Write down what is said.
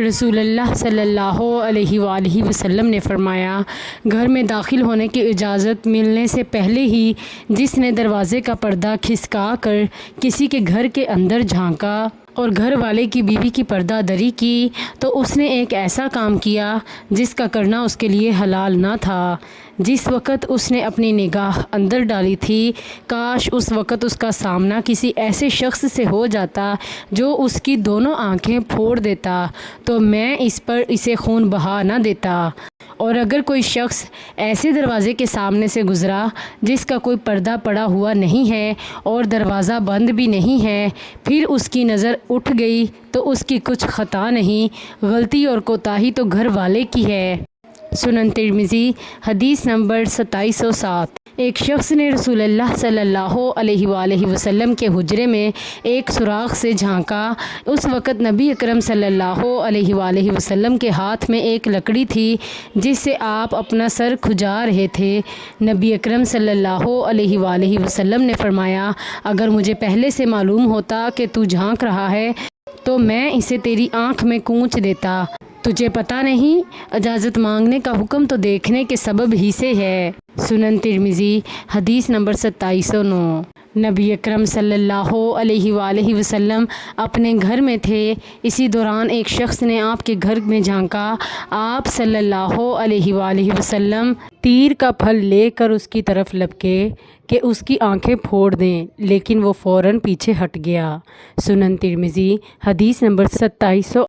رسول اللہ صلی اللہ علیہ وآلہ وسلم نے فرمایا، گھر میں داخل ہونے کی اجازت ملنے سے پہلے ہی جس نے دروازے کا پردہ کھسکا کر کسی کے گھر کے اندر جھانکا اور گھر والے کی بیوی کی پردہ دری کی تو اس نے ایک ایسا کام کیا جس کا کرنا اس کے لیے حلال نہ تھا۔ جس وقت اس نے اپنی نگاہ اندر ڈالی تھی، کاش اس وقت اس کا سامنا کسی ایسے شخص سے ہو جاتا جو اس کی دونوں آنکھیں پھوڑ دیتا تو میں اس پر اسے خون بہا نہ دیتا۔ اور اگر کوئی شخص ایسے دروازے کے سامنے سے گزرا جس کا کوئی پردہ پڑا ہوا نہیں ہے اور دروازہ بند بھی نہیں ہے، پھر اس کی نظر اٹھ گئی تو اس کی کچھ خطا نہیں، غلطی اور کوتاہی تو گھر والے کی ہے۔ سنن ترمذی حدیث نمبر 2707۔ ایک شخص نے رسول اللہ صلی اللہ علیہ وآلہ وسلم کے حجرے میں ایک سوراخ سے جھانکا۔ اس وقت نبی اکرم صلی اللہ علیہ وآلہ وسلم کے ہاتھ میں ایک لکڑی تھی جس سے آپ اپنا سر کھجا رہے تھے۔ نبی اکرم صلی اللہ علیہ وآلہ وسلم نے فرمایا، اگر مجھے پہلے سے معلوم ہوتا کہ تو جھانک رہا ہے تو میں اسے تیری آنکھ میں کوچ دیتا۔ تجھے پتہ نہیں، اجازت مانگنے کا حکم تو دیکھنے کے سبب ہی سے ہے۔ سنن ترمذی حدیث نمبر 2709۔ نبی اکرم صلی اللہ علیہ وآلہ وسلم اپنے گھر میں تھے، اسی دوران ایک شخص نے آپ کے گھر میں جھانکا۔ آپ صلی اللہ علیہ وآلہ وسلم تیر کا پھل لے کر اس کی طرف لپکے کہ اس کی آنکھیں پھوڑ دیں، لیکن وہ فوراً پیچھے ہٹ گیا۔ سنن ترمذی حدیث نمبر 2708۔